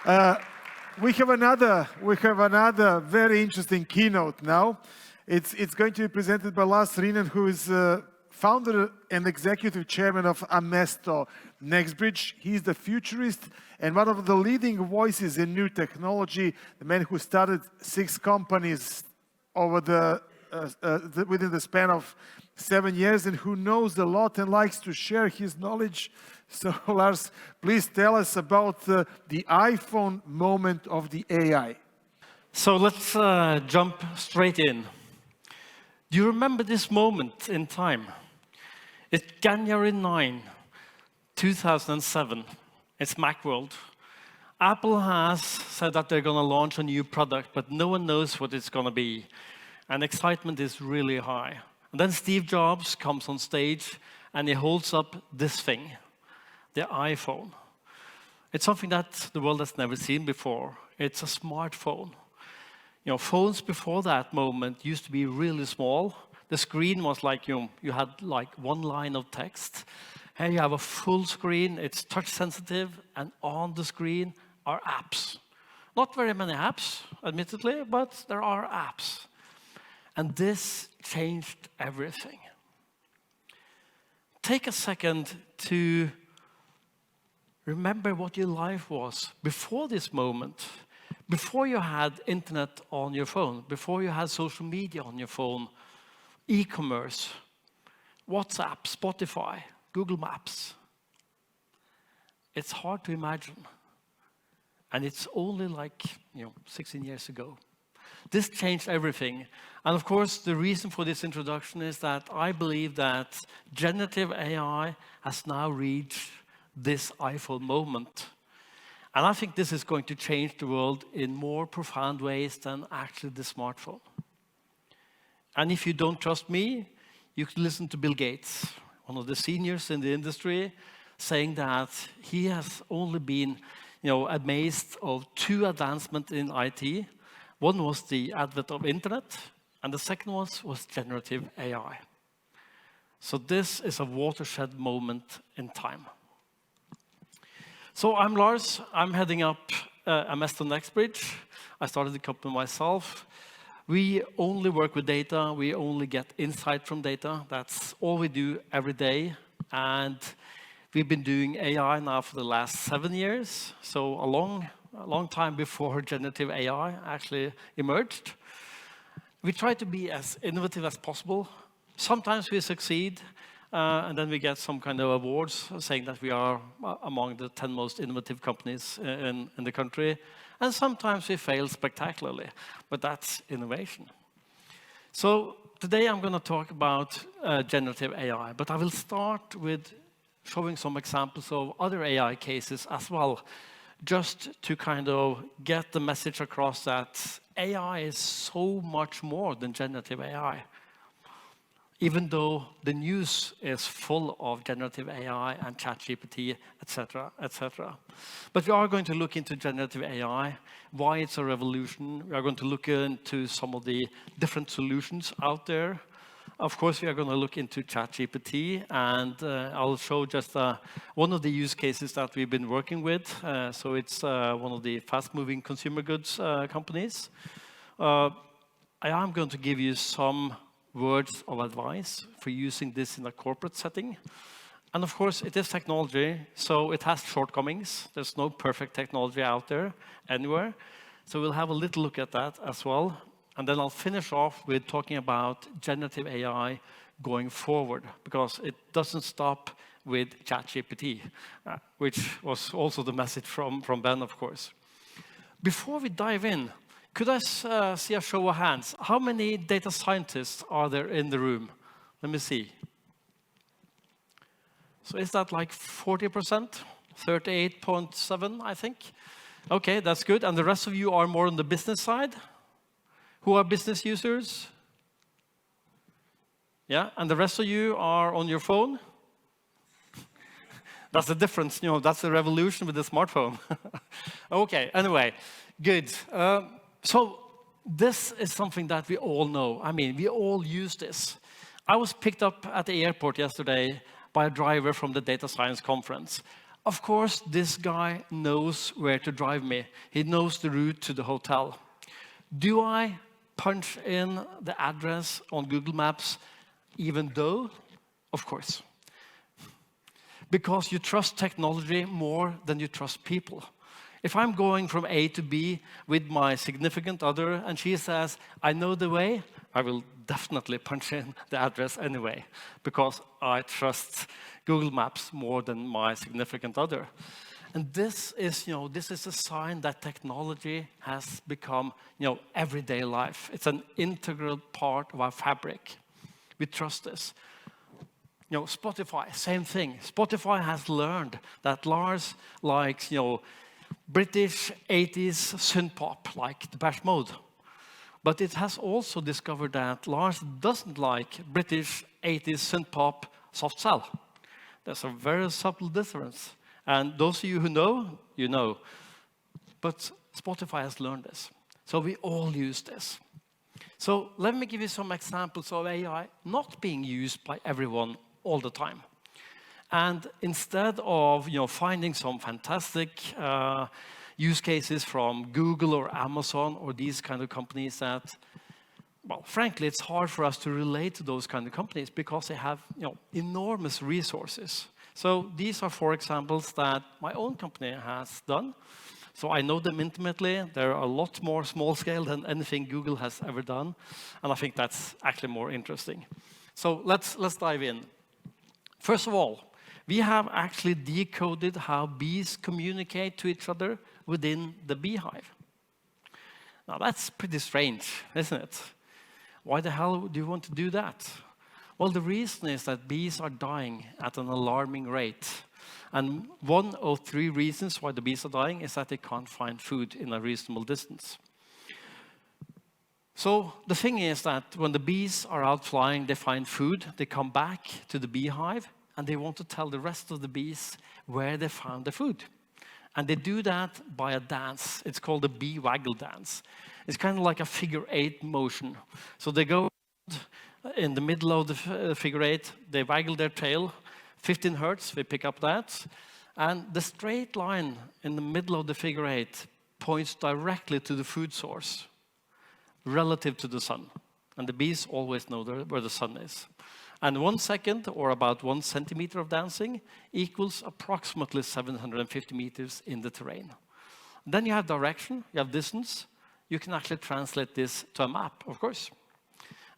Uh, we have another very interesting keynote now. It's going to be presented by Lars Rinnan, who is founder and executive chairman of Amesto NextBridge. He's the futurist and one of the leading voices in new technology, the man who started 6 companies over within the span of 7 years, and who knows a lot and likes to share his knowledge. So Lars, please tell us about the iPhone moment of the AI. So let's jump straight in. Do you remember this moment in time? It's January 9, 2007. It's Macworld. Apple has said that they're going to launch a new product, but no one knows what it's going to be. And excitement is really high. And then Steve Jobs comes on stage and he holds up this thing, the iPhone. It's something that the world has never seen before. It's a smartphone. You know, phones before that moment used to be really small. The screen was like, you had like one line of text. Here you have a full screen, it's touch sensitive, and on the screen are apps. Not very many apps, admittedly, but there are apps. And this changed everything. Take a second to remember what your life was before this moment. Before you had internet on your phone, before you had social media on your phone, e-commerce, WhatsApp, Spotify, Google Maps. It's hard to imagine. And it's only like, 16 years ago. This changed everything. And of course, the reason for this introduction is that I believe that generative AI has now reached this iPhone moment. And I think this is going to change the world in more profound ways than actually the smartphone. And if you don't trust me, you can listen to Bill Gates, one of the seniors in the industry, saying that he has only been amazed of 2 advancements in IT. One was the advent of internet, and the second one was generative AI. So this is a watershed moment in time. So I'm Lars. I'm heading up Amesto NextBridge. I started the company myself. We only work with data. We only get insight from data. That's all we do every day. And we've been doing AI now for the last 7 years. So a long time before generative AI actually emerged. We try to be as innovative as possible. Sometimes we succeed. And then we get some kind of awards saying that we are among the 10 most innovative companies in the country. And sometimes we fail spectacularly, but that's innovation. So today I'm going to talk about generative AI, but I will start with showing some examples of other AI cases as well, just to kind of get the message across that AI is so much more than generative AI. Even though the news is full of generative AI and ChatGPT, etc., etc. But we are going to look into generative AI, why it's a revolution. We are going to look into some of the different solutions out there. Of course, we are going to look into ChatGPT, and I'll show just one of the use cases that we've been working with. So it's one of the fast-moving consumer goods companies. I am going to give you some words of advice for using this in a corporate setting. And of course, it is technology, so it has shortcomings. There's no perfect technology out there anywhere. So we'll have a little look at that as well. And then I'll finish off with talking about generative AI going forward, because it doesn't stop with ChatGPT, which was also the message from Ben, of course. Before we dive in, could I see a show of hands? How many data scientists are there in the room? Let me see. So is that like 40%? 38.7, I think. Okay, that's good. And the rest of you are more on the business side? Who are business users? Yeah, and the rest of you are on your phone? That's the difference, that's the revolution with the smartphone. Okay, anyway, good. So this is something that we all know. I mean, we all use this. I was picked up at the airport yesterday by a driver from the data science conference. Of course, this guy knows where to drive me. He knows the route to the hotel. Do I punch in the address on Google Maps even though? Of course. Because you trust technology more than you trust people. If I'm going from A to B with my significant other and she says, I know the way, I will definitely punch in the address anyway, because I trust Google Maps more than my significant other. And this is a sign that technology has become, everyday life. It's an integral part of our fabric. We trust this. Spotify, same thing. Spotify has learned that Lars likes, British 80s synth-pop, like Depeche Mode. But it has also discovered that Lars doesn't like British 80s synth-pop soft cell. There's a very subtle difference. And those of you who know, you know. But Spotify has learned this. So we all use this. So let me give you some examples of AI not being used by everyone all the time. And instead of finding some fantastic use cases from Google or Amazon or these kind of companies that, well, frankly, it's hard for us to relate to those kind of companies because they have enormous resources. So these are 4 examples that my own company has done. So I know them intimately. They're a lot more small scale than anything Google has ever done. And I think that's actually more interesting. So let's dive in. First of all, we have actually decoded how bees communicate to each other within the beehive. Now that's pretty strange, isn't it? Why the hell do you want to do that? Well, the reason is that bees are dying at an alarming rate. And 1 of 3 reasons why the bees are dying is that they can't find food in a reasonable distance. So the thing is that when the bees are out flying, they find food, they come back to the beehive, and they want to tell the rest of the bees where they found the food. And they do that by a dance. It's called the bee waggle dance. It's kind of like a figure-8 motion. So they go in the middle of the figure-8, they waggle their tail, 15 hertz, we pick up that. And the straight line in the middle of the figure-8 points directly to the food source, relative to the sun. And the bees always know where the sun is. And 1 second, or about 1 centimeter of dancing, equals approximately 750 meters in the terrain. Then you have direction, you have distance. You can actually translate this to a map, of course.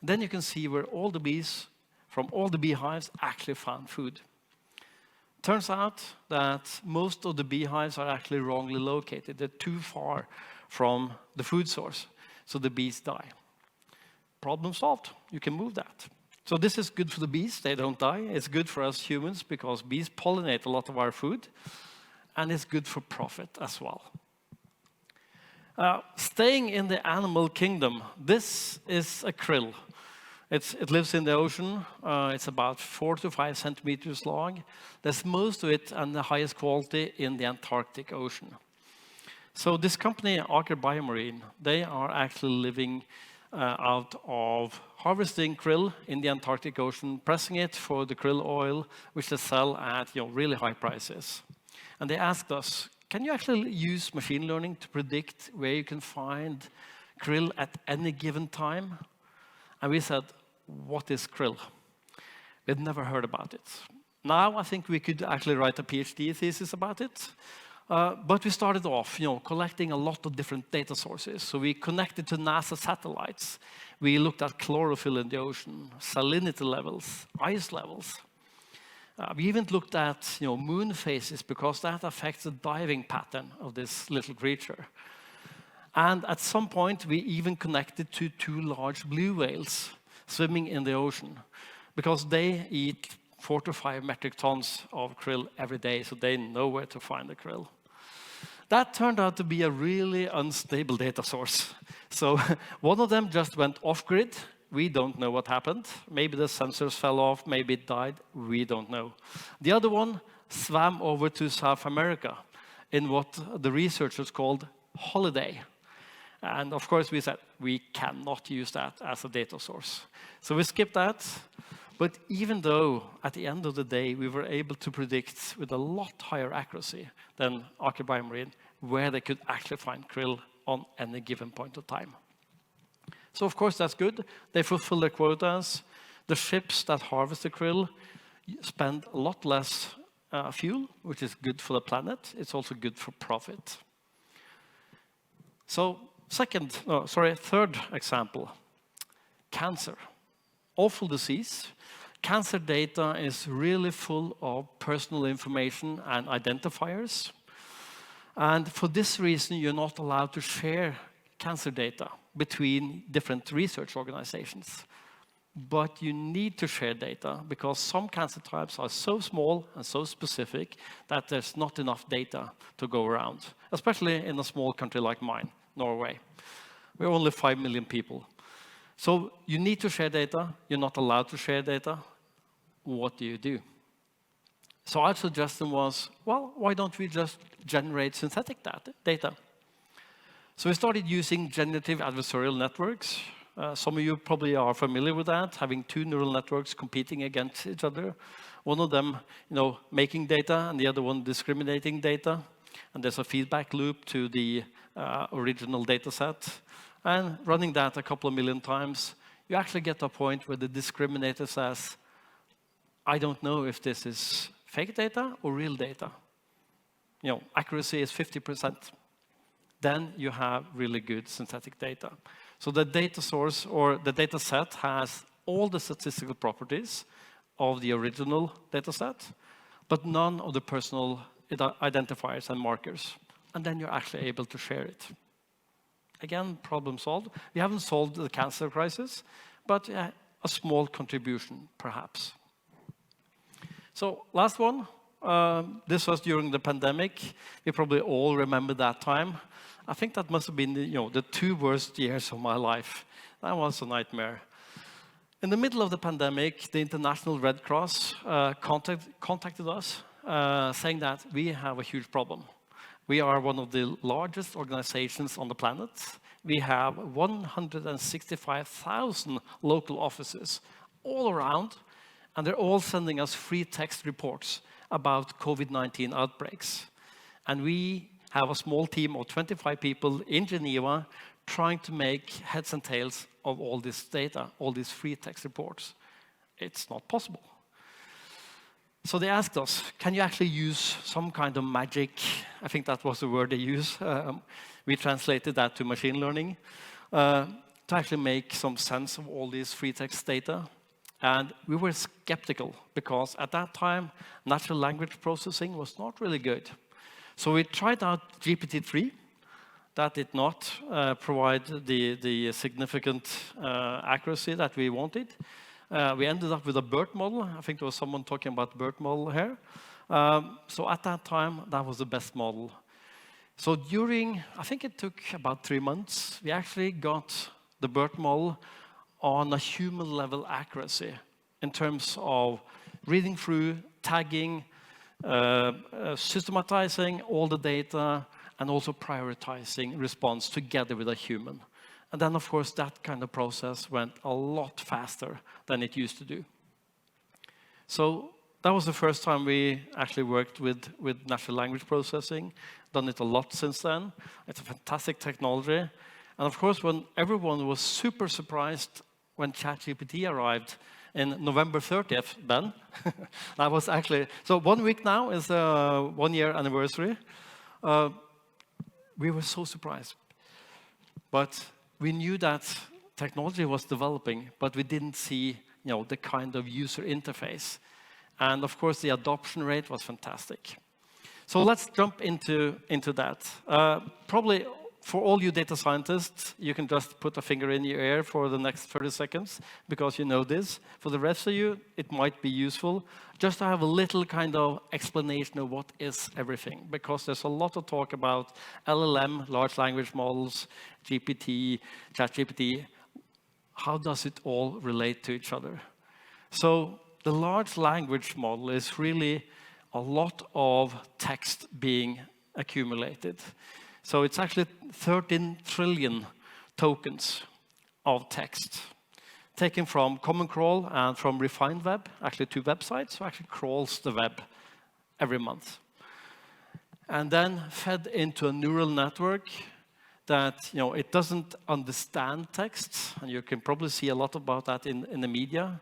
Then you can see where all the bees from all the beehives actually found food. Turns out that most of the beehives are actually wrongly located. They're too far from the food source, so the bees die. Problem solved. You can move that. So this is good for the bees. They don't die. It's good for us humans because bees pollinate a lot of our food. And it's good for profit as well. Staying in the animal kingdom, this is a krill. It lives in the ocean. It's about 4 to 5 centimeters long. There's most of it and the highest quality in the Antarctic Ocean. So this company, Aker BioMarine, they are actually living out of harvesting krill in the Antarctic Ocean, pressing it for the krill oil, which they sell at really high prices. And they asked us, can you actually use machine learning to predict where you can find krill at any given time? And we said, what is krill? We'd never heard about it. Now I think we could actually write a PhD thesis about it. But we started off, collecting a lot of different data sources. So we connected to NASA satellites. We looked at chlorophyll in the ocean, salinity levels, ice levels. We even looked at, moon phases because that affects the diving pattern of this little creature. And at some point, we even connected to 2 large blue whales swimming in the ocean because they eat 4 to 5 metric tons of krill every day, so they know where to find the krill. That turned out to be a really unstable data source. So one of them just went off-grid. We don't know what happened. Maybe the sensors fell off, maybe it died. We don't know. The other one swam over to South America in what the researchers called holiday. And of course, we said, we cannot use that as a data source. So we skipped that. But even though, at the end of the day, we were able to predict with a lot higher accuracy than Aker BioMarine, where they could actually find krill on any given point of time. So of course that's good. They fulfill their quotas. The ships that harvest the krill spend a lot less fuel, which is good for the planet. It's also good for profit. So third example, cancer. Awful disease. Cancer data is really full of personal information and identifiers. And for this reason, you're not allowed to share cancer data between different research organizations. But you need to share data because some cancer types are so small and so specific that there's not enough data to go around, especially in a small country like mine, Norway. We're only 5 million people. So you need to share data. You're not allowed to share data. What do? So our suggestion was, well, why don't we just generate synthetic data? So we started using generative adversarial networks. Some of you probably are familiar with that, having two neural networks competing against each other. One of them, making data, and the other one discriminating data. And there's a feedback loop to the original data set. And running that a couple of million times, you actually get to a point where the discriminator says, I don't know if this is fake data or real data. Accuracy is 50%. Then you have really good synthetic data. So the data source or the data set has all the statistical properties of the original data set, but none of the personal identifiers and markers. And then you're actually able to share it. Again, problem solved. We haven't solved the cancer crisis, but a small contribution, perhaps. So last one. This was during the pandemic. You probably all remember that time. I think that must have been the 2 worst years of my life. That was a nightmare. In the middle of the pandemic, the International Red Cross contacted us saying that we have a huge problem. We are one of the largest organizations on the planet. We have 165,000 local offices all around, and they're all sending us free text reports about COVID-19 outbreaks. And we have a small team of 25 people in Geneva trying to make heads and tails of all this data, all these free text reports. It's not possible. So they asked us, can you actually use some kind of magic? I think that was the word they used. We translated that to machine learning to actually make some sense of all these free text data. And we were skeptical because at that time, natural language processing was not really good. So we tried out GPT-3. That did not provide the significant accuracy that we wanted. We ended up with a BERT model. I think there was someone talking about BERT model here. So at that time, that was the best model. So I think it took about 3 months, we actually got the BERT model on a human level accuracy in terms of reading through, tagging, systematizing all the data, and also prioritizing response together with a human. And then, of course, that kind of process went a lot faster than it used to do. So that was the first time we actually worked with natural language processing. Done it a lot since then. It's a fantastic technology. And of course, when everyone was super surprised when ChatGPT arrived in November 30th, then, that was actually, so 1 week now is the 1-year anniversary. We were so surprised. But we knew that technology was developing, but we didn't see the kind of user interface. And of course, the adoption rate was fantastic. So let's jump into that. Probably for all you data scientists, you can just put a finger in your ear for the next 30 seconds because you know this. For the rest of you, it might be useful just to have a little kind of explanation of what is everything, because there's a lot of talk about LLM, large language models, GPT, ChatGPT. How does it all relate to each other? So the large language model is really a lot of text being accumulated. So it's actually 13 trillion tokens of text. taken from Common Crawl and from Refined Web, actually 2 websites, so actually crawls the web every month. And then fed into a neural network that, it doesn't understand text, and you can probably see a lot about that in the media.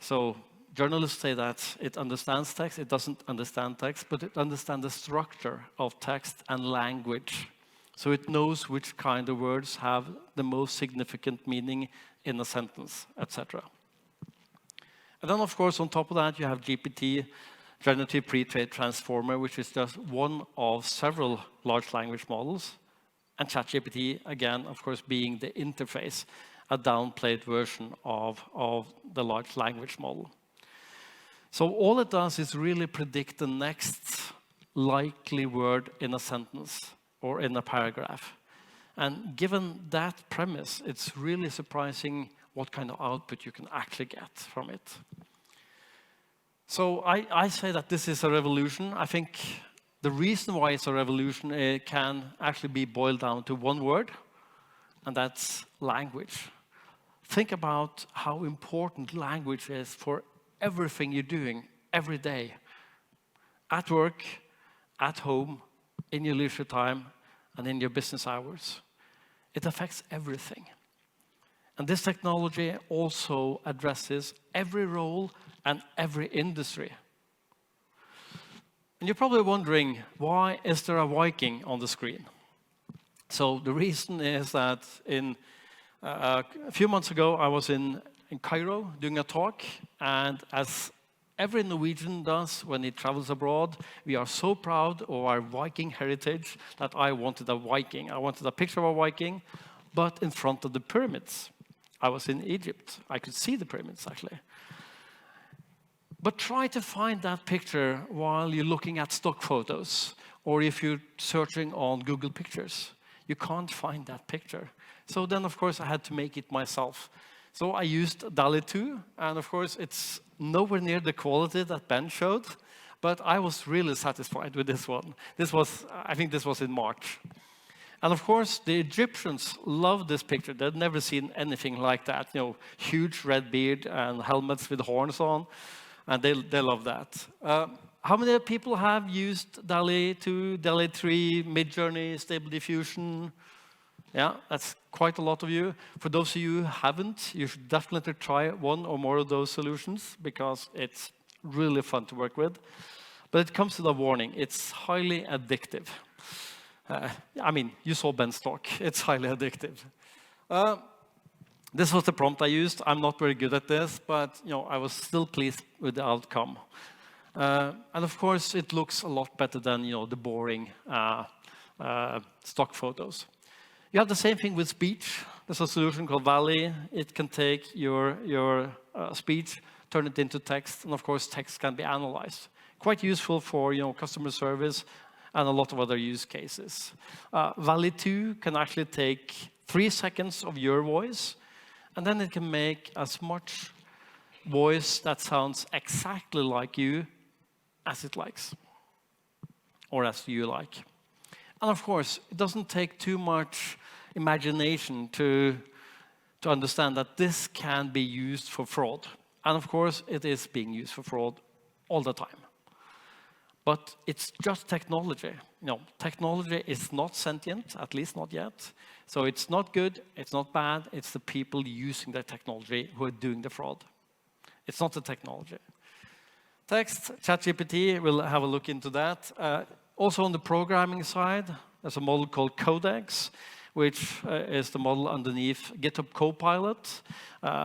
So journalists say that it understands text. It doesn't understand text, but it understands the structure of text and language. So it knows which kind of words have the most significant meaning in a sentence, etc. And then, of course, on top of that, you have GPT, Generative Pre-trained Transformer, which is just one of several large language models. And ChatGPT, again, of course, being the interface, a downplayed version of the large language model. So all it does is really predict the next likely word in a sentence or in a paragraph. And given that premise, it's really surprising what kind of output you can actually get from it. So I say that this is a revolution. I think the reason why it's a revolution, it can actually be boiled down to one word, and that's language. Think about how important language is for everything you're doing every day. At work, at home, in your leisure time, and in your business hours. It affects everything. And this technology also addresses every role and every industry. And you're probably wondering, why is there a Viking on the screen? So the reason is that a few months ago, I was in Cairo doing a talk, and as every Norwegian does when he travels abroad, we are so proud of our Viking heritage that I wanted a Viking. I wanted a picture of a Viking, but in front of the pyramids. I was in Egypt. I could see the pyramids, actually. But try to find that picture while you're looking at stock photos, or if you're searching on Google Pictures. You can't find that picture. So then, of course, I had to make it myself. So I used DALL-E 2, and of course, it's nowhere near the quality that Ben showed, but I was really satisfied with this one. I think this was in March. And of course, the Egyptians loved this picture. They'd never seen anything like that. Huge red beard and helmets with horns on, and they love that. How many people have used DALL-E 2, DALL-E 3, Midjourney, Stable Diffusion? Yeah, that's quite a lot of you. For those of you who haven't, you should definitely try one or more of those solutions because it's really fun to work with. But it comes with a warning. It's highly addictive. You saw Ben's talk. It's highly addictive. This was the prompt I used. I'm not very good at this, but I was still pleased with the outcome. And of course, it looks a lot better than the boring stock photos. You have the same thing with speech. There's a solution called Valley. It can take your speech, turn it into text, and of course, text can be analyzed. Quite useful for customer service and a lot of other use cases. Valley 2 can actually take 3 seconds of your voice, and then it can make as much voice that sounds exactly like you as it likes, or as you like. And of course, it doesn't take too much imagination to understand that this can be used for fraud. And of course, it is being used for fraud all the time. But it's just technology. Technology is not sentient, at least not yet. So it's not good, it's not bad, it's the people using the technology who are doing the fraud. It's not the technology. Text, ChatGPT, we'll have a look into that. Also on the programming side, there's a model called Codex, which is the model underneath GitHub Copilot.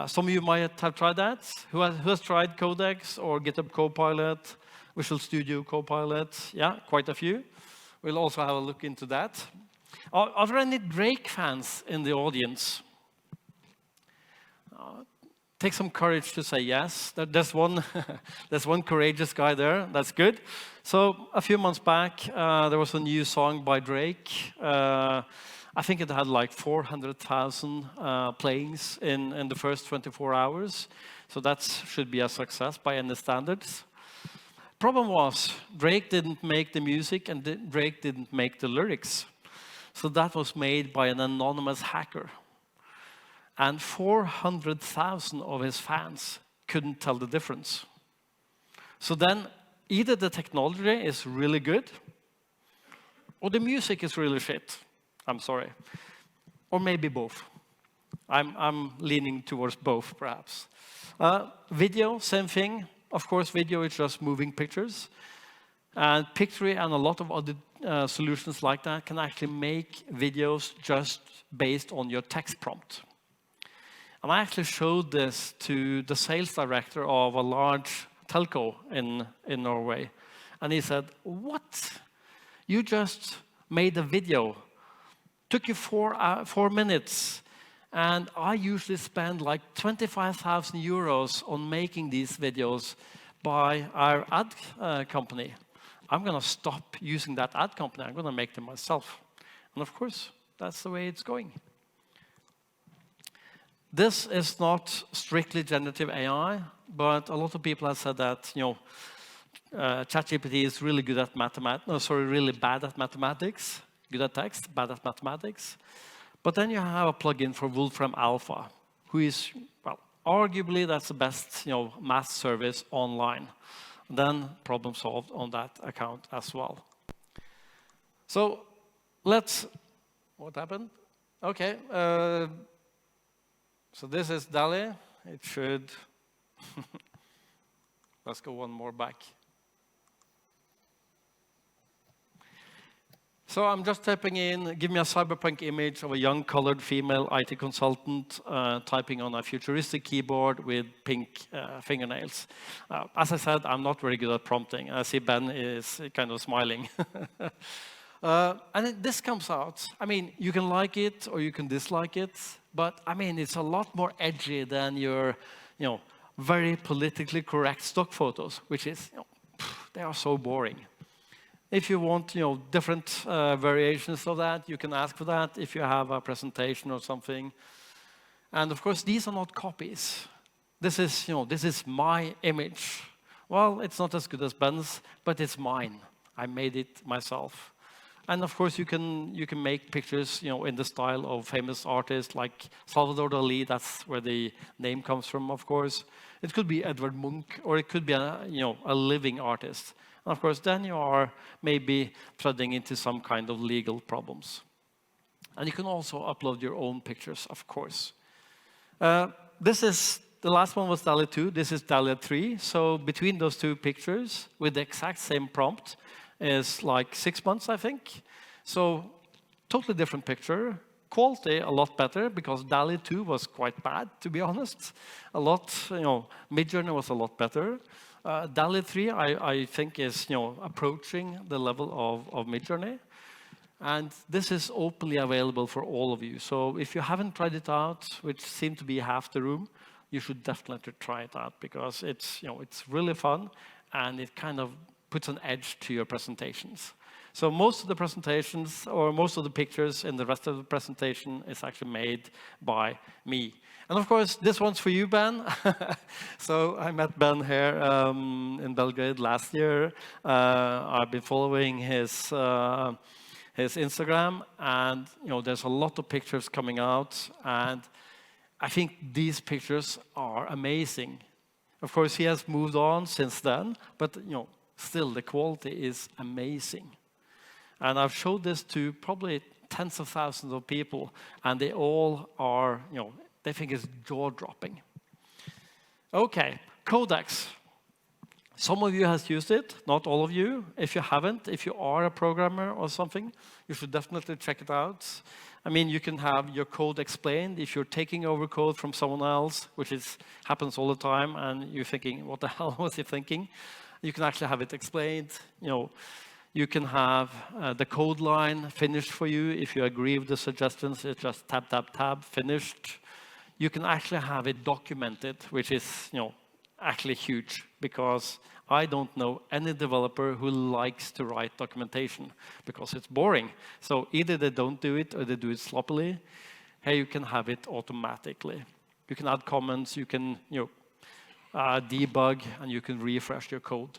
Some of you might have tried that. Who has tried Codex or GitHub Copilot, Visual Studio Copilot? Yeah, quite a few. We'll also have a look into that. Are there any Drake fans in the audience? Take some courage to say yes. There's one, there's one courageous guy there. That's good. So a few months back, there was a new song by Drake. I think it had like 400,000 playings in the first 24 hours. So that should be a success by any standards. Problem was, Drake didn't make the music and Drake didn't make the lyrics. So that was made by an anonymous hacker. and 400,000 of his fans couldn't tell the difference. So then, either the technology is really good, or the music is really shit. I'm sorry. Or maybe both. I'm leaning towards both, perhaps. Video, same thing. Of course, video is just moving pictures. And Pictory and a lot of other solutions like that can actually make videos just based on your text prompt. And I actually showed this to the sales director of a large telco in Norway. And he said, "What? You just made a video. Took you 4 minutes. And I usually spend like 25,000 euros on making these videos by our ad company. I'm going to stop using that ad company. I'm going to make them myself." And of course, that's the way it's going. This is not strictly generative AI, but a lot of people have said that, ChatGPT is really good at really bad at mathematics. Good at text, bad at mathematics. But then you have a plugin for Wolfram Alpha, who is, well, arguably that's the best, math service online. Then problem solved on that account as well. So what happened? Okay. So this is DALL-E. It should, let's go one more back. So I'm just typing in, give me a cyberpunk image of a young colored female IT consultant typing on a futuristic keyboard with pink fingernails. As I said, I'm not very good at prompting. I see Ben is kind of smiling. And this comes out. I mean, you can like it or you can dislike it, but I mean, it's a lot more edgy than your, very politically correct stock photos, which is, they are so boring. If you want, different variations of that, you can ask for that if you have a presentation or something. And of course, these are not copies. This is my image. Well, it's not as good as Ben's, but it's mine. I made it myself. And of course, you can make pictures, in the style of famous artists like Salvador Dali. That's where the name comes from, of course. It could be Edvard Munch, or it could be a living artist. And of course, then you are maybe threading into some kind of legal problems. And you can also upload your own pictures, of course. The last one was DALL-E 2. This is DALL-E 3. So between those two pictures, with the exact same prompt, is like 6 months, I think. So totally different picture. Quality a lot better, because DALL-E 2 was quite bad, to be honest. Midjourney was a lot better. DALL-E 3, I think, is approaching the level of Midjourney. And this is openly available for all of you. So if you haven't tried it out, which seems to be half the room, you should definitely try it out, because it's really fun, and it kind of puts an edge to your presentations. So most of the presentations, or most of the pictures in the rest of the presentation, is actually made by me. And of course, this one's for you, Ben. So I met Ben here in Belgrade last year. I've been following his Instagram, and there's a lot of pictures coming out, and I think these pictures are amazing. Of course, he has moved on since then, but still the quality is amazing. And I've showed this to probably tens of thousands of people, and they all are, they think it's jaw-dropping. Okay, Codex. Some of you has used it, not all of you. If you haven't, if you are a programmer or something, you should definitely check it out. I mean, you can have your code explained if you're taking over code from someone else, which happens all the time, and you're thinking, what the hell was he thinking? You can actually have it explained. You can have the code line finished for you. If you agree with the suggestions, it's just tab, tab, tab, finished. You can actually have it documented, which is, actually huge, because I don't know any developer who likes to write documentation, because it's boring. So either they don't do it or they do it sloppily. Here you can have it automatically. You can add comments, you can debug, and you can refresh your code.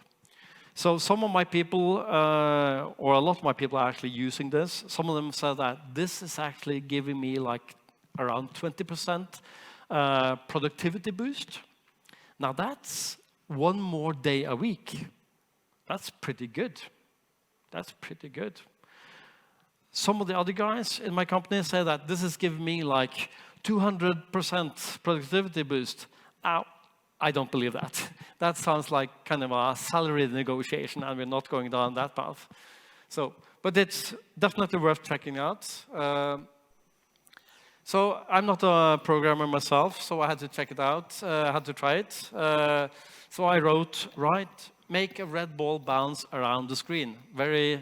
So some of my people, or a lot of my people, are actually using this. Some of them said that this is actually giving me like around 20% productivity boost. Now that's one more day a week. That's pretty good. That's pretty good. Some of the other guys in my company say that this is giving me like 200% productivity boost. Now, I don't believe that. That sounds like kind of a salary negotiation, and we're not going down that path. So, but it's definitely worth checking out. So I'm not a programmer myself, so I had to check it out. I had to try it. So I wrote, make a red ball bounce around the screen. Very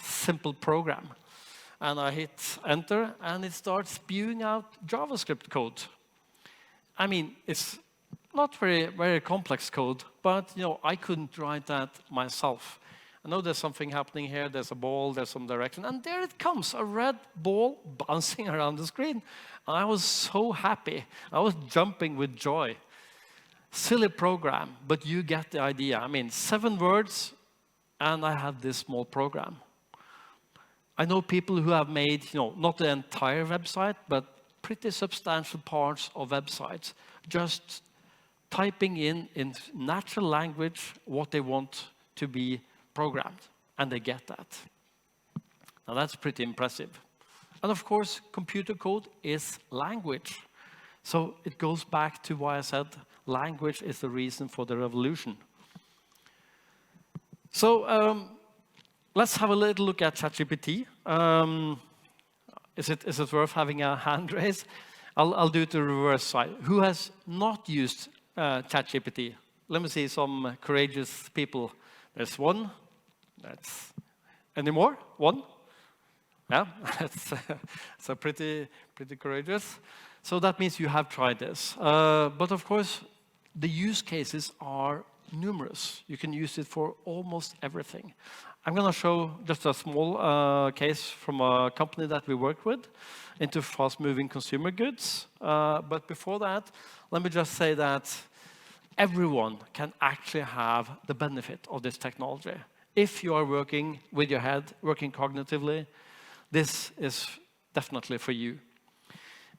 simple program. And I hit enter, and it starts spewing out JavaScript code. I mean, it's not very complex code, but I couldn't write that myself. I know there's something happening here. There's a ball, there's some direction, and there it comes, a red ball bouncing around the screen. And I was so happy. I was jumping with joy. Silly program, but you get the idea. I mean, 7 words, and I had this small program. I know people who have made, not the entire website, but pretty substantial parts of websites, just typing in natural language what they want to be programmed, and they get that. Now that's pretty impressive. And of course, computer code is language. So it goes back to why I said language is the reason for the revolution. So let's have a little look at ChatGPT. Is it worth having a hand raise? I'll do it the reverse side. Who has not used ChatGPT? Let me see some courageous people. There's one. That's any more? One? Yeah, so pretty courageous. So that means you have tried this. But of course, the use cases are numerous. You can use it for almost everything. I'm going to show just a small case from a company that we work with into fast-moving consumer goods. But before that, let me just say that everyone can actually have the benefit of this technology. If you are working with your head, working cognitively, this is definitely for you.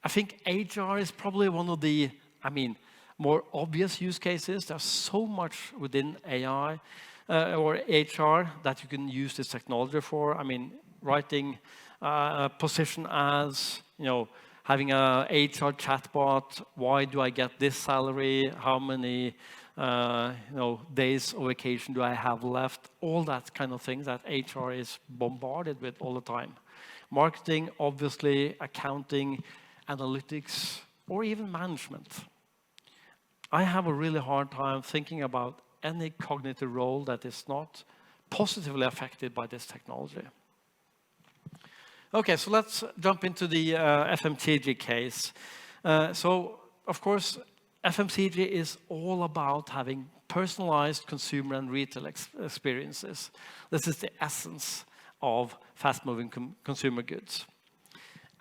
I think HR is probably one of the, more obvious use cases. There's so much within AI or HR that you can use this technology for. Writing position ads, having a HR chatbot. Why do I get this salary? How many days of vacation do I have left? All that kind of thing that HR is bombarded with all the time. Marketing, obviously, accounting, analytics, or even management. I have a really hard time thinking about any cognitive role that is not positively affected by this technology. Okay, so let's jump into the FMCG case. So, of course, FMCG is all about having personalized consumer and retail experiences. This is the essence of fast-moving consumer goods.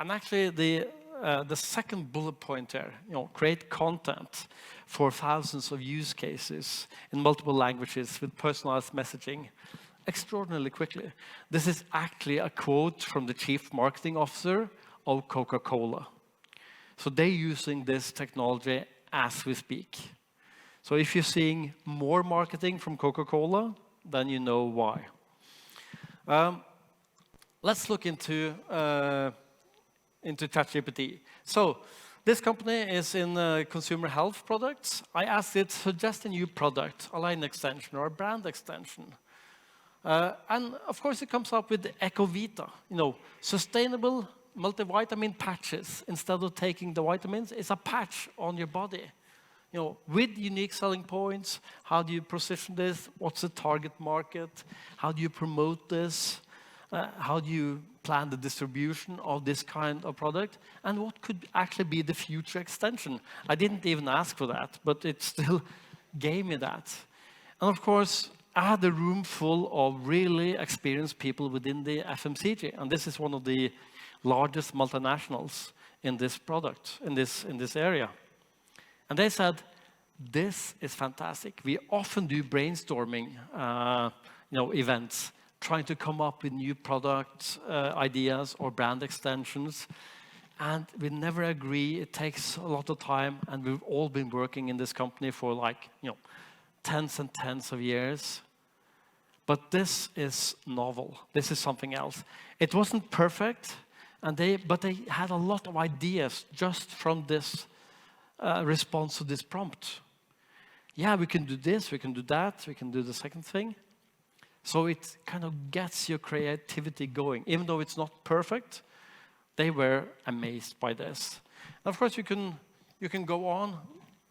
And actually, the second bullet point there, create content for thousands of use cases in multiple languages with personalized messaging extraordinarily quickly. This is actually a quote from the chief marketing officer of Coca-Cola. So they're using this technology as we speak. So if you're seeing more marketing from Coca-Cola, then you know why. Let's look into ChatGPT. So this company is in consumer health products. I asked it, suggest a new product, a line extension or a brand extension. And of course, it comes up with the EcoVita, sustainable multivitamin patches. Instead of taking the vitamins, it's a patch on your body. With unique selling points. How do you position this? What's the target market? How do you promote this? How do you plan the distribution of this kind of product? And what could actually be the future extension? I didn't even ask for that, but it still gave me that. And of course, I had a room full of really experienced people within the FMCG. And this is one of the largest multinationals in this product, in this area. And they said, this is fantastic. We often do brainstorming events, trying to come up with new product ideas or brand extensions. and we never agree. It takes a lot of time, and we've all been working in this company for like, tens and tens of years. But this is novel. This is something else. It wasn't perfect, but they had a lot of ideas just from this response to this prompt. Yeah, we can do this, we can do that, we can do the second thing. So it kind of gets your creativity going. Even though it's not perfect, they were amazed by this. And of course, you can go on.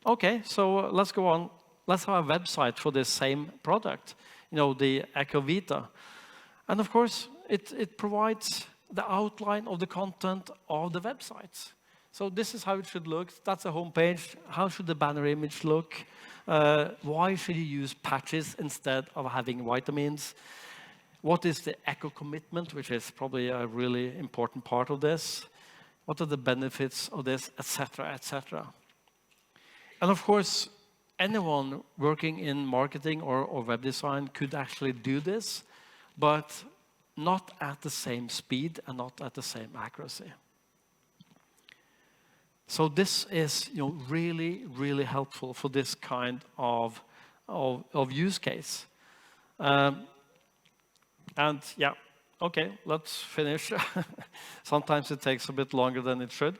Okay, so let's go on. Let's have a website for this same product, the Echo Vita. And of course, it provides the outline of the content of the website. So this is how it should look. That's a homepage. How should the banner image look? Why should you use patches instead of having vitamins? What is the eco commitment, which is probably a really important part of this? What are the benefits of this, etc., etc.? And of course, anyone working in marketing or web design could actually do this, but not at the same speed and not at the same accuracy. So this is really, really helpful for this kind of use case. And yeah, okay, let's finish. Sometimes it takes a bit longer than it should.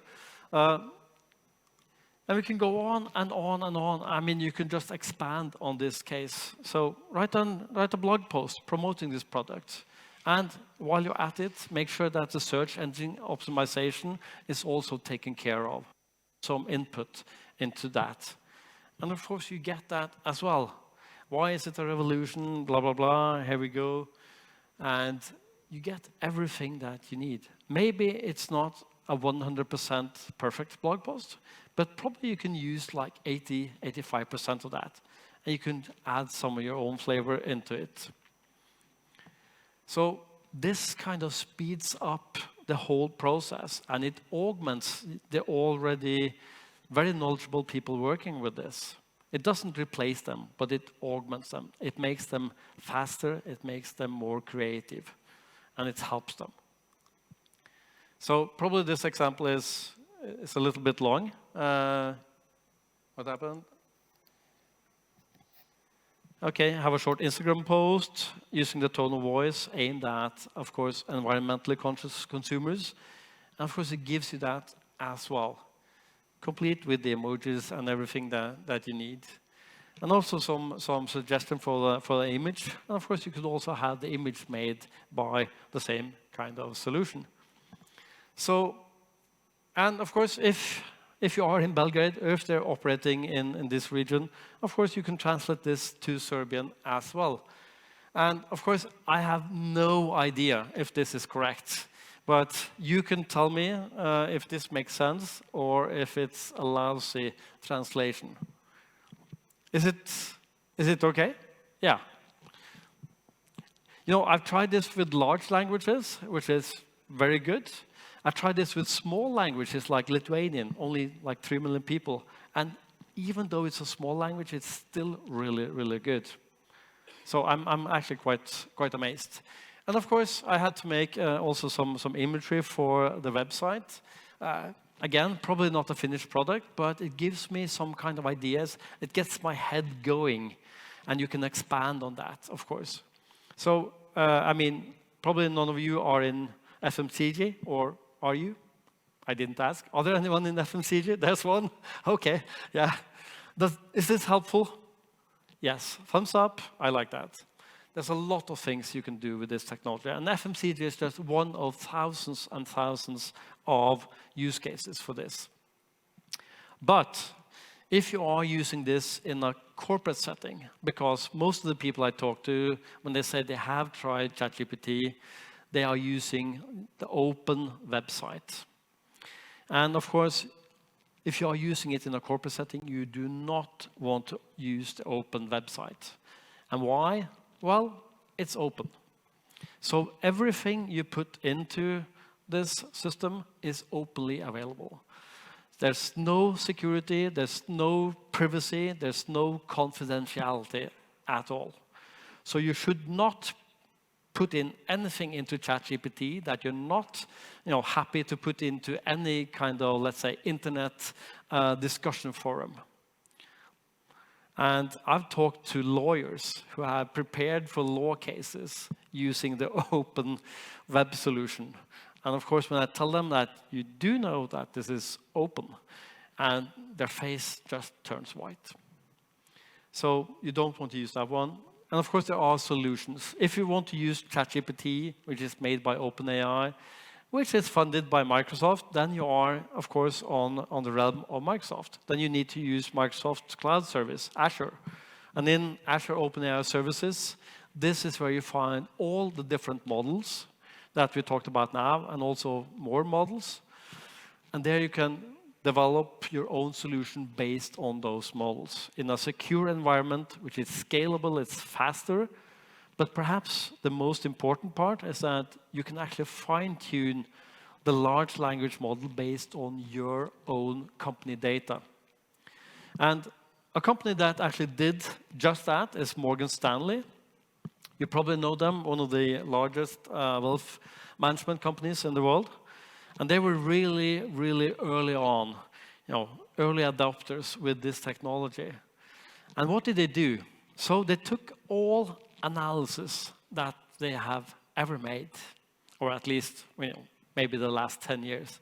And we can go on and on and on. I mean, you can just expand on this case. So write a blog post promoting this product. And while you're at it, make sure that the search engine optimization is also taken care of. Some input into that. And of course, you get that as well. Why is it a revolution? Blah, blah, blah. Here we go. And you get everything that you need. Maybe it's not a 100% perfect blog post, but probably you can use like 85% of that. And you can add some of your own flavor into it. So this kind of speeds up the whole process, and it augments the already very knowledgeable people working with this. It doesn't replace them, but it augments them. It makes them faster, it makes them more creative, and it helps them. So probably this example is a little bit long. What happened? Okay, have a short Instagram post using the tone of voice aimed at, of course, environmentally conscious consumers. And of course, it gives you that as well, complete with the emojis and everything that you need. And also some suggestion for the image. And of course, you could also have the image made by the same kind of solution. So, and of course, if you are in Belgrade, or if they're operating in this region, of course, you can translate this to Serbian as well. And of course, I have no idea if this is correct, but you can tell me if this makes sense or if it's a lousy translation. Is it okay? Yeah. I've tried this with large languages, which is very good. I've tried this with small languages like Lithuanian, only like 3 million people. And even though it's a small language, it's still really, really good. So I'm actually quite amazed. And of course, I had to make also some imagery for the website. Again, probably not a finished product, but it gives me some kind of ideas. It gets my head going, and you can expand on that, of course. So, I mean, probably none of you are in FMCG, or are you? I didn't ask. Are there anyone in FMCG? There's one. Okay, yeah. Is this helpful? Yes. Thumbs up. I like that. There's a lot of things you can do with this technology. And FMCG is just one of thousands and thousands of use cases for this. But if you are using this in a corporate setting, because most of the people I talk to, when they say they have tried ChatGPT, they are using the open website. And of course, if you are using it in a corporate setting, you do not want to use the open website. And why? Well, it's open. So everything you put into this system is openly available. There's no security, there's no privacy, there's no confidentiality at all. So you should not put in anything into ChatGPT that you're not happy to put into any kind of, let's say, internet discussion forum. And I've talked to lawyers who have prepared for law cases using the open web solution. And of course, when I tell them that you do know that this is open, and their face just turns white. So you don't want to use that one. And of course, there are solutions. If you want to use ChatGPT, which is made by OpenAI, which is funded by Microsoft, then you are, of course, on the realm of Microsoft. Then you need to use Microsoft's cloud service, Azure. And in Azure OpenAI services, this is where you find all the different models that we talked about now, and also more models. And there you can develop your own solution based on those models in a secure environment, which is scalable, it's faster. But perhaps the most important part is that you can actually fine-tune the large language model based on your own company data. And a company that actually did just that is Morgan Stanley. You probably know them, one of the largest wealth management companies in the world. And they were really, really early on, early adopters with this technology. And what did they do? So they took all analysis that they have ever made, or at least, maybe the last 10 years.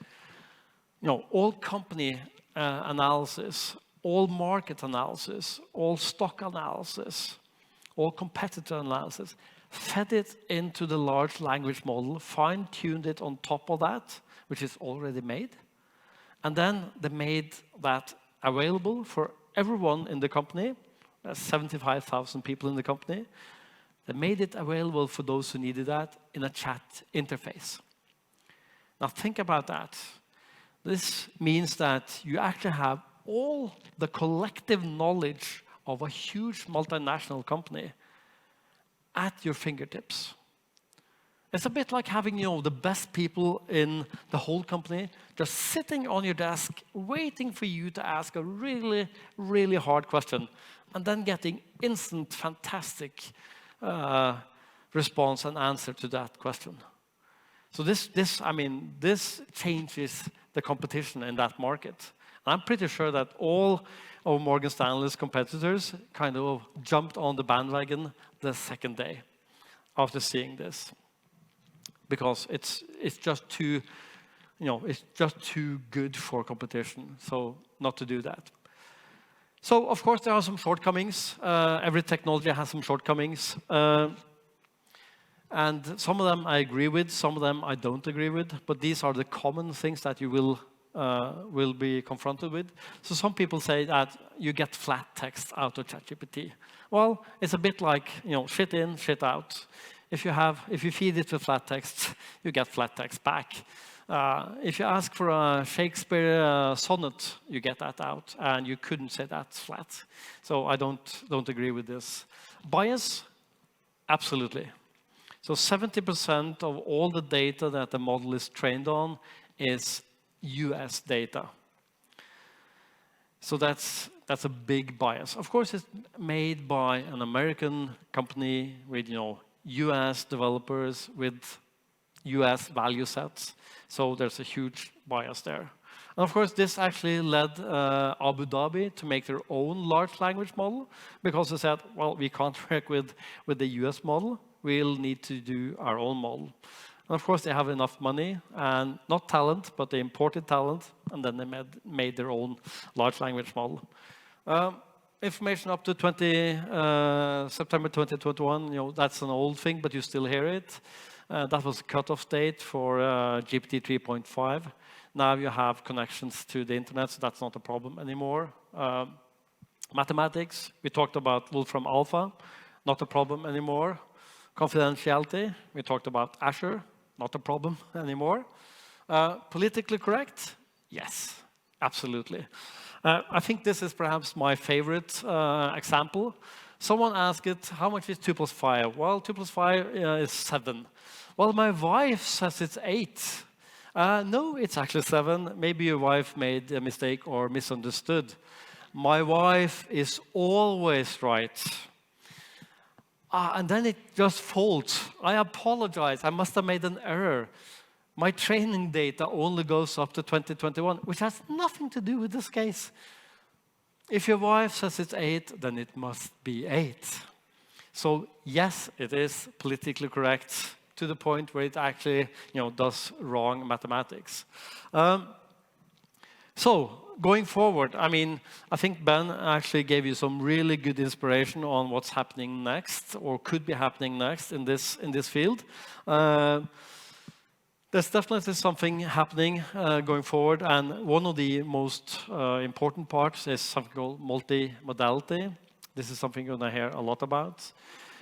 All company analysis, all market analysis, all stock analysis, all competitor analysis, fed it into the large language model, fine-tuned it on top of that, which is already made. And then they made that available for everyone in the company. There's 75,000 people in the company. They made it available for those who needed that in a chat interface. Now think about that. This means that you actually have all the collective knowledge of a huge multinational company at your fingertips. It's a bit like having, the best people in the whole company just sitting on your desk, waiting for you to ask a really, really hard question, and then getting instant, fantastic response and answer to that question. So this changes the competition in that market. And I'm pretty sure that all of Morgan Stanley's competitors kind of jumped on the bandwagon the second day after seeing this, because it's just too good for competition. So not to do that. So of course there are some shortcomings. Every technology has some shortcomings, and some of them I agree with, some of them I don't agree with. But these are the common things that you will be confronted with. So some people say that you get flat text out of ChatGPT. Well, it's a bit like shit in, shit out. If you feed it with flat text, you get flat text back. If you ask for a Shakespeare sonnet, you get that out, and you couldn't say that flat. So I don't agree with this. Bias, absolutely. So 70% of all the data that the model is trained on is US data. So that's a big bias. Of course, it's made by an American company with US developers with US value sets. So there's a huge bias there. And of course, this actually led Abu Dhabi to make their own large language model, because they said, well, we can't work with the US model. We'll need to do our own model. And of course, they have enough money, and not talent, but they imported talent, and then they made their own large language model. Information up to September 2021, that's an old thing, but you still hear it. That was the cutoff date for GPT 3.5. Now you have connections to the internet, so that's not a problem anymore. Mathematics, we talked about Wolfram Alpha, not a problem anymore. Confidentiality, we talked about Azure, not a problem anymore. Politically correct? Yes, absolutely. I think this is perhaps my favorite example. Someone asked it, how much is 2 plus 5? Well, 2 plus 5 is 7. Well, my wife says it's 8. No, it's actually 7. Maybe your wife made a mistake or misunderstood. My wife is always right. And then it just folds. I apologize. I must have made an error. My training data only goes up to 2021, which has nothing to do with this case. If your wife says it's 8, then it must be 8. So yes, it is politically correct to the point where it actually, does wrong mathematics. So going forward, I think Ben actually gave you some really good inspiration on what's happening next, or could be happening next in this field. There's definitely something happening going forward, and one of the most important parts is something called multimodality. This is something you're going to hear a lot about.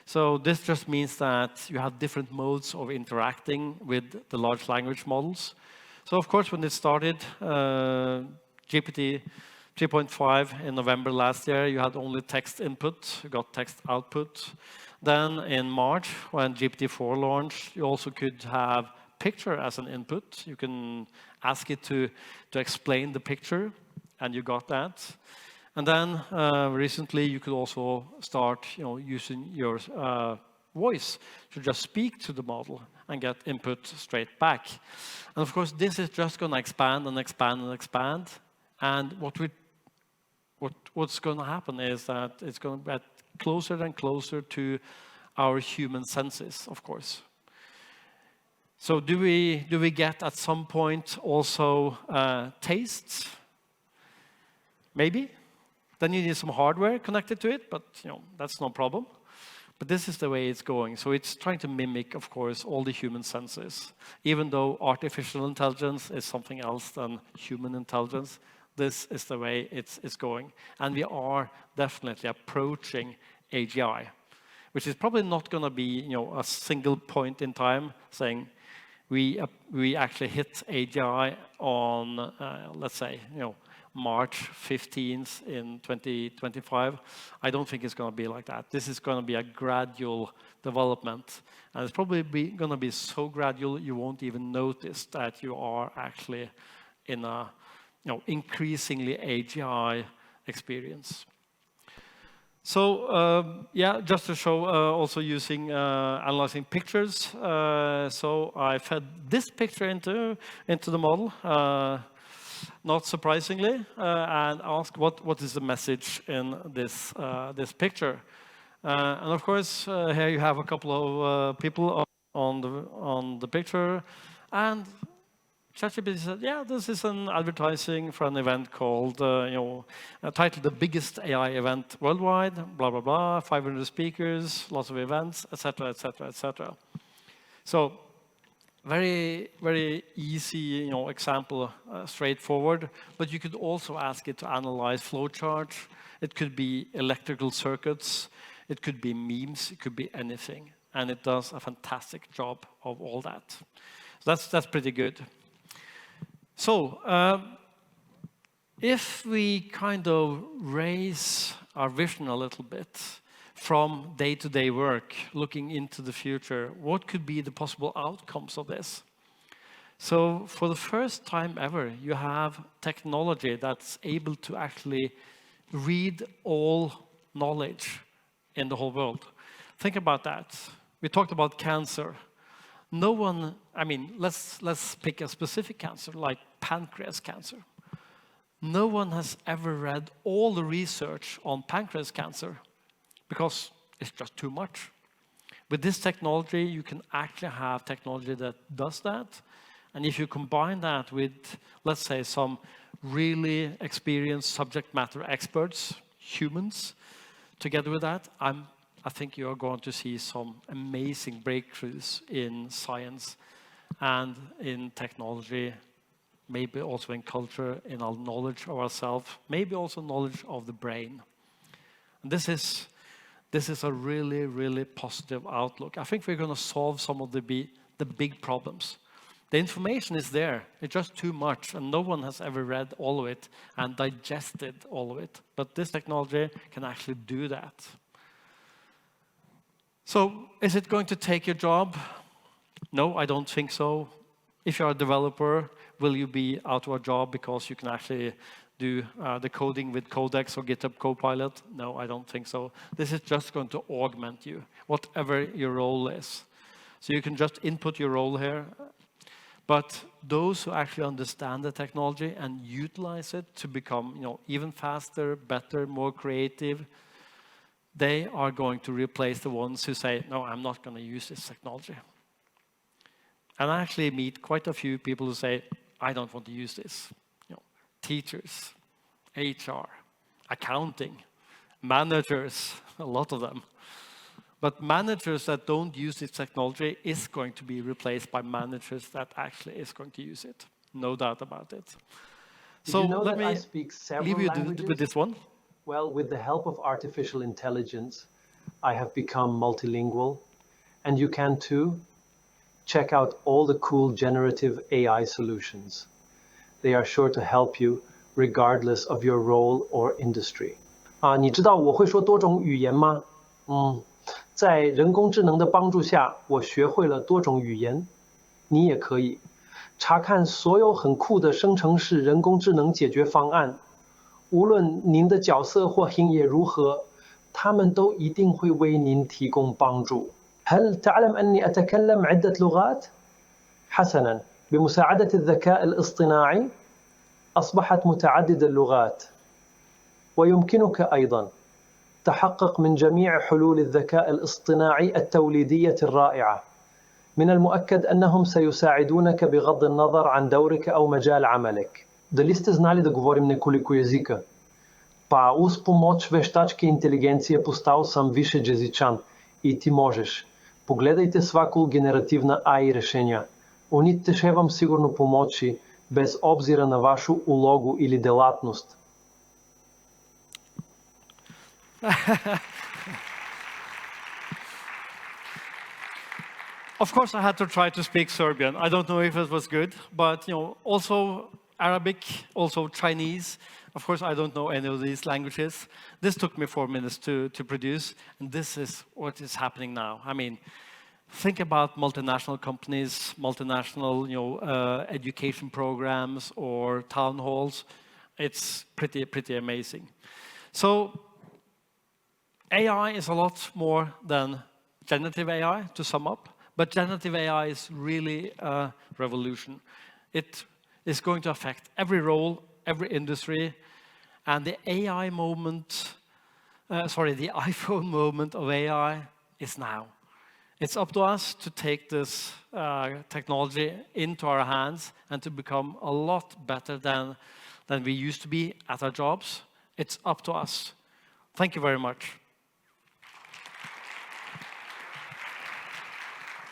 So this just means that you have different modes of interacting with the large language models. So of course, when it started, GPT 3.5 in November last year, you had only text input, you got text output. Then in March, when GPT-4 launched, you also could have picture as an input. You can ask it to explain the picture, and you got that. And then recently, you could also start using your voice to just speak to the model and get input straight back. And of course, this is just going to expand and expand and expand. And what's going to happen is that it's going to get closer and closer to our human senses, of course. So do we get at some point also taste? Maybe. Then you need some hardware connected to it, but that's no problem. But this is the way it's going. So it's trying to mimic, of course, all the human senses. Even though artificial intelligence is something else than human intelligence, this is the way it's going. And we are definitely approaching AGI, which is probably not going to be a single point in time saying we actually hit AGI on, let's say, March 15th in 2025. I don't think it's going to be like that. This is going to be a gradual development. And it's probably going to be so gradual you won't even notice that you are actually in a increasingly AGI experience. So yeah, just to show also using analyzing pictures. So I fed this picture into the model. Not surprisingly, and ask what is the message in this picture. And of course, here you have a couple of people on the picture, and ChatGPT said, yeah, this is an advertising for an event called, titled "The Biggest AI Event Worldwide." Blah blah blah. 500 speakers, lots of events, etc., etc., etc. So. Very, very easy, example, straightforward. But you could also ask it to analyze flowcharts. It could be electrical circuits. It could be memes. It could be anything. And it does a fantastic job of all that. So that's pretty good. So if we kind of raise our vision a little bit from day-to-day work, looking into the future, what could be the possible outcomes of this? So for the first time ever, you have technology that's able to actually read all knowledge in the whole world. Think about that. We talked about cancer. No one, let's pick a specific cancer, like pancreas cancer. No one has ever read all the research on pancreas cancer, because it's just too much. With this technology, you can actually have technology that does that. And if you combine that with, let's say, some really experienced subject matter experts, humans, together with that, I think you are going to see some amazing breakthroughs in science and in technology, maybe also in culture, in our knowledge of ourselves, maybe also knowledge of the brain. And this is a really, really positive outlook. I think we're going to solve some of the big problems. The information is there. It's just too much, and no one has ever read all of it and digested all of it. But this technology can actually do that. So is it going to take your job? No, I don't think so. If you're a developer, will you be out of a job because you can actually do the coding with Codex or GitHub Copilot. No, I don't think so. This is just going to augment you, whatever your role is. So you can just input your role here. But those who actually understand the technology and utilize it to become, even faster, better, more creative, they are going to replace the ones who say, no, I'm not going to use this technology. And I actually meet quite a few people who say, I don't want to use this. Teachers, HR, accounting, managers, a lot of them. But managers that don't use this technology is going to be replaced by managers that actually is going to use it. No doubt about it. So let me leave you with this one. Well, with the help of artificial intelligence, I have become multilingual. And you can too. Check out all the cool generative AI solutions. They are sure to help you regardless of your role or industry. 你知道我会说多种语言吗？在人工智能的帮助下，我学会了多种语言。你也可以查看所有很酷的生成式人工智能解决方案，无论您的角色或行业如何，他们都一定会为您提供帮助。هل تعلم أني أتكلم عدة لغات؟ حسناً، بمساعدة الذكاء الاصطناعي أصبحت متعدد اللغات. ويمكنك أيضاً تحقق من جميع حلول الذكاء الاصطناعي التوليدية الرائعة. من المؤكد أنهم سيساعدونك بغض النظر عن دورك أو مجال عملك. Dali ste znali da govorim nekoliko jezika? Pa uz pomoć veštačke inteligencije postal sam višejezičan i ti možeš. Pogledajte svaku generativna AI rešenja. Oni će vam sigurno pomoći bez obzira na vašu ulogu ili delatnost. Of course, I had to try to speak Serbian. I don't know if it was good, but also Arabic, also Chinese. Of course, I don't know any of these languages. This took me 4 minutes to produce, and this is what is happening now. I mean, think about multinational companies, multinational, education programs or town halls. It's pretty amazing. So AI is a lot more than generative AI, to sum up. But generative AI is really a revolution. It is going to affect every role, every industry. And the AI moment, the iPhone moment of AI is now. It's up to us to take this technology into our hands and to become a lot better than we used to be at our jobs. It's up to us. Thank you very much.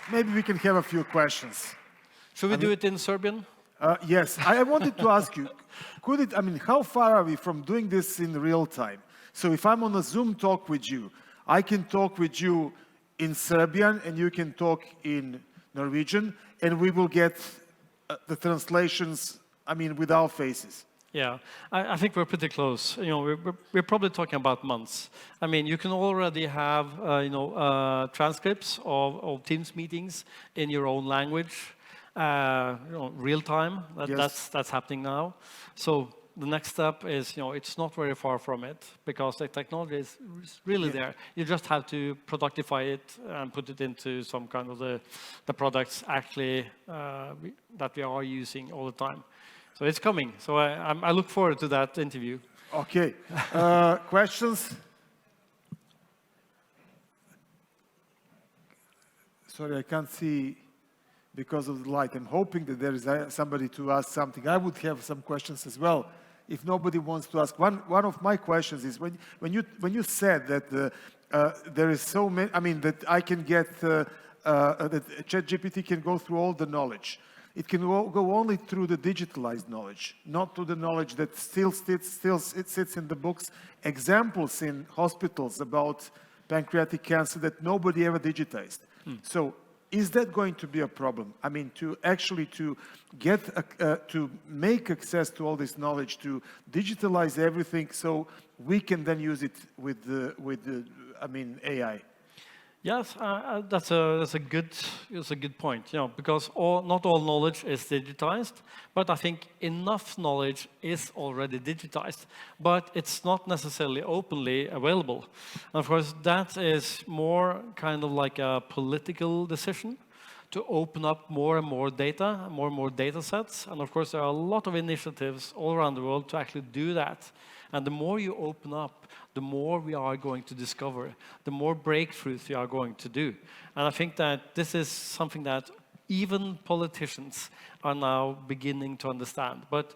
Maybe we can have a few questions. Should we do it in Serbian? Yes. I wanted to ask you, how far are we from doing this in real time? So if I'm on a Zoom talk with you, I can talk with you in Serbian and you can talk in Norwegian, and we will get the translations, with our faces. Yeah, I think we're pretty close. We're probably talking about months. You can already have transcripts of Teams meetings in your own language, real time. Yes. That's happening now. So the next step is, it's not very far from it because the technology is really there. You just have to productify it and put it into some kind of the products actually that we are using all the time. So it's coming. So I look forward to that interview. Okay. Questions? Sorry, I can't see because of the light. I'm hoping that there is somebody to ask something. I would have some questions as well. If nobody wants to ask, one of my questions is when you said that there is so many, that I can get that ChatGPT can go through all the knowledge. It can go only through the digitalized knowledge, not to the knowledge that still sits in the books. Examples in hospitals about pancreatic cancer that nobody ever digitized. So is that going to be a problem? To get to make access to all this knowledge, to digitalize everything, so we can then use it with the AI. Yes, that's a good point. Because not all knowledge is digitized, but I think enough knowledge is already digitized, but it's not necessarily openly available. And of course, that is more kind of like a political decision to open up more and more data sets. And of course, there are a lot of initiatives all around the world to actually do that. And the more you open up, the more we are going to discover, the more breakthroughs we are going to do. And I think that this is something that even politicians are now beginning to understand. But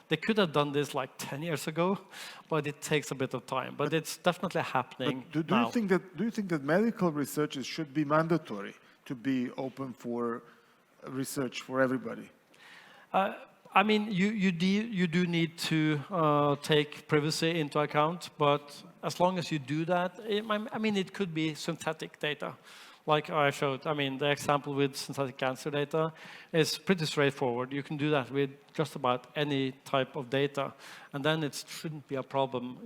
they could have done this like 10 years ago, but it takes a bit of time. But it's definitely happening now. Do you think that medical researchers should be mandatory to be open for research for everybody? I mean, you do need to take privacy into account, but as long as you do that, I mean, it could be synthetic data, like I showed. I mean, the example with synthetic cancer data is pretty straightforward. You can do that with just about any type of data, and then it shouldn't be a problem,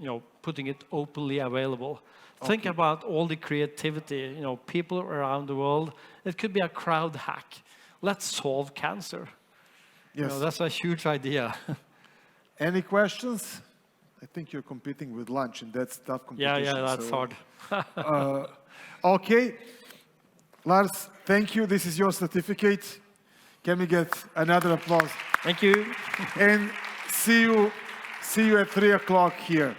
putting it openly available. Okay. Think about all the creativity, people around the world. It could be a crowd hack. Let's solve cancer. Yes. That's a huge idea. Any questions? I think you're competing with lunch, and that's tough competition. Yeah, that's hard. Okay. Lars, thank you. This is your certificate. Can we get another applause? Thank you. And see you at 3 o'clock here.